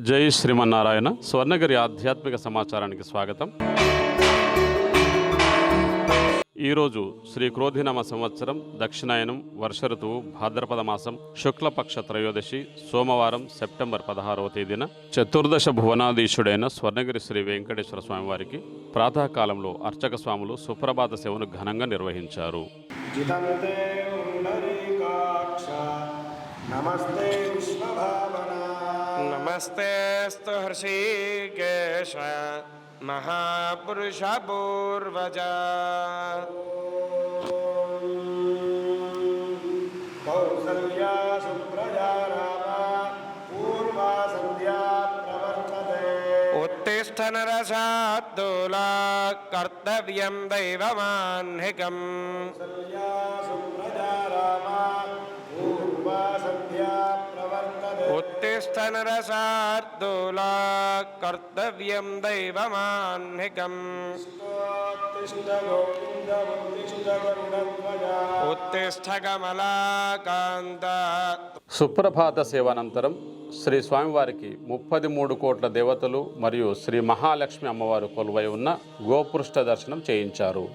జై శ్రీమన్నారాయణ. స్వర్ణగిరి ఆధ్యాత్మిక సమాచారానికి స్వాగతం. ఈరోజు శ్రీ క్రోధినామ సంవత్సరం దక్షిణాయనం వర్ష ఋతువు భాద్రపద మాసం శుక్లపక్ష త్రయోదశి సోమవారం సెప్టెంబర్ 16వ తేదీన చతుర్దశ భువనాధీశుడైన స్వర్ణగిరి శ్రీ వెంకటేశ్వర స్వామివారికి ప్రాతకాలంలో అర్చక స్వాములు సుప్రభాత సేవను ఘనంగా నిర్వహించారు. నమస్తే విశ్వభావనా నమస్తేస్తు హృషీకేశ మహాపురుష పూర్వజ కౌసల్యా సుప్రజా రామ పూర్వా సంధ్యా ప్రవర్తతే ఉత్తిష్ఠ నరశార్దూలా కర్తవ్యం దైవమాన్హికం కౌసల్యా సుప్రజా రామ పూర్వా సంధ్యా ప్రవర్తతే ఉత్తిష్ఠ నరశార్దూలా కర్తవ్యం దైవమాన్హికం ఉత్తిష్ఠ గోవింద ఉత్తిష్ఠ గరుడధ్వజ ఉత్తిష్ఠ కమలాకాంత. సుప్రభాత సేవానంతరం శ్రీ స్వామివారికి 33 కోట్ల దేవతలు మరియు శ్రీ మహాలక్ష్మి అమ్మవారు కొలువై ఉన్న గోపృష్ఠ దర్శనం చేయించారు.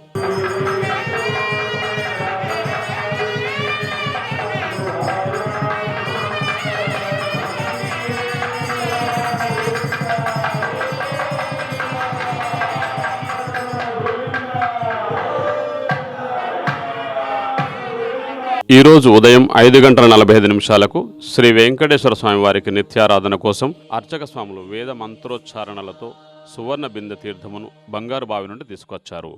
ఈరోజు ఉదయం 5:45 శ్రీ వెంకటేశ్వర స్వామివారికి నిత్యారాధన కోసం అర్చక స్వాములు వేద మంత్రోచ్చారణలతో సువర్ణ బిందె తీర్థమును బంగారు బావి నుండి తీసుకొచ్చారు.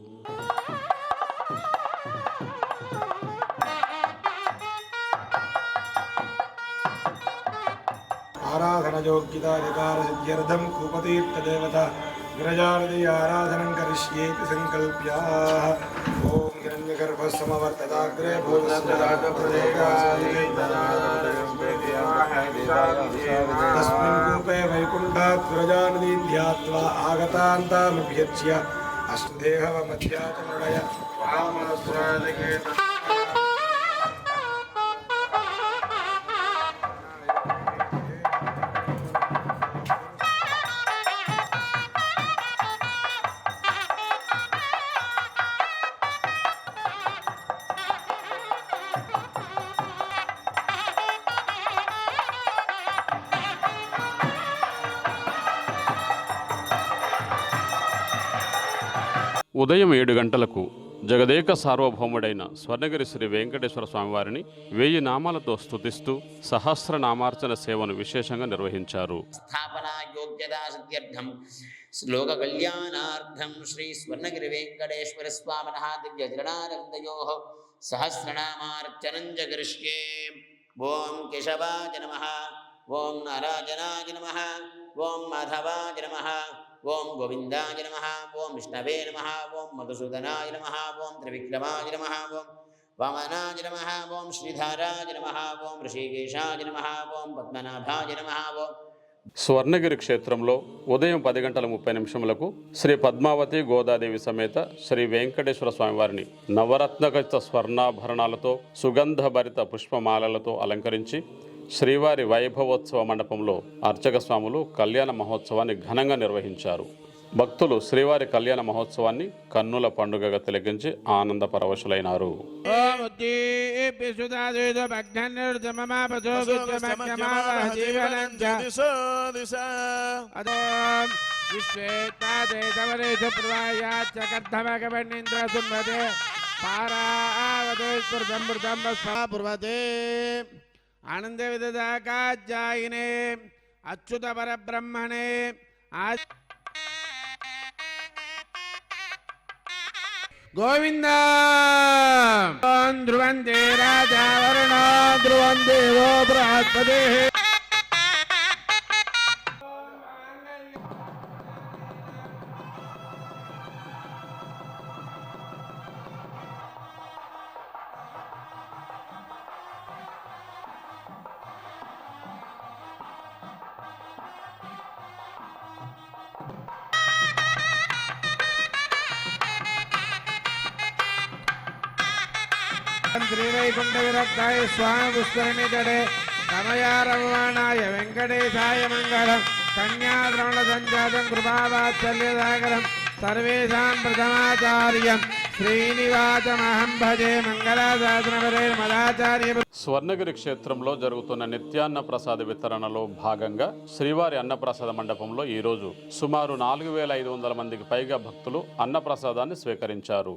ఆరాధన యోగ్యతాధికార సిద్ధ్యర్థం కూపతీర్థ దేవత విరజానది ఆరాధనం కరిష్యేతి సంకల్ప్య. ఓం హిరణ్యగర్భ సమవర్తదాగ్రే తస్మిన్ కూపే వైకుంఠాత్ విరజానదీం ధ్యాత్వా ఆగతాంతామభ్యర్చ్య అష్టదేహవ మధ్యాచమృడయ ఉదయం 7 గంటలకు జగదేక సార్వభౌముడైన స్వర్ణగిరి శ్రీ వెంకటేశ్వర స్వామివారిని 1000 నామాలతో స్తుతిస్తూ సహస్రనామార్చన సేవను విశేషంగా నిర్వహించారు. శ్లోక కళ్యాణార్థం శ్రీ స్వర్ణగిరి వెంకటేశ్వర స్వామినః దివ్యచరణారవిందయోః సహస్రనామార్చనం జగరిష్యే. ఓం కేశవాయ నమః, ఓం నారాయణాయ నమః, ఓం మాధవాయ నమః, ఓం గోవిందాయ నమః, ఓం విష్ణవే నమః, ఓం మధుసూదనాయ నమః, ఓం త్రివిక్రమాయ నమః, ఓం వామనాయ నమః, ఓం శ్రీధరాయ నమః, ఓం ఋషికేశాయ నమః, ఓం పద్మనాభాయ నమః. ఓం స్వర్ణగిరి క్షేత్రంలో ఉదయం 10:30 శ్రీ పద్మావతి గోదాదేవి సమేత శ్రీ వెంకటేశ్వర స్వామివారిని నవరత్నఖచిత స్వర్ణాభరణాలతో సుగంధభరిత పుష్పమాలలతో అలంకరించి శ్రీవారి వైభవోత్సవ మండపంలో అర్చక స్వాములు కళ్యాణ మహోత్సవాన్ని ఘనంగా నిర్వహించారు. భక్తులు శ్రీవారి కళ్యాణ మహోత్సవాన్ని కన్నుల పండుగగా తిలకించి ఆనంద పరవశులైనారు. ఆనంద విదదాకాజ్యాయినే అచ్యుత పరబ్రహ్మణే గోవింద. ధ్రువందే రాజా వరుణ ధ్రువం దేవో బృహస్పతి. శ్రీవైకుంఠ విరక్తాయ స్వామి పుష్కరిణి తడే రమయారమాణాయ వెంకటేశాయ మంగళం. కన్యాద్రవణసంజాతం కృపావాత్సల్యసాగరం సర్వేషాం ప్రథమాచార్యం శ్రీనివాసమహం భజే మంగళాశాసనపరైర్మదాచార్య. స్వర్ణగిరి క్షేత్రంలో జరుగుతున్న నిత్యాన్న ప్రసాద వితరణలో భాగంగా శ్రీవారి అన్నప్రసాద మండపంలో ఈరోజు సుమారు 4500 మందికి పైగా భక్తులు అన్నప్రసాదాన్ని స్వీకరించారు.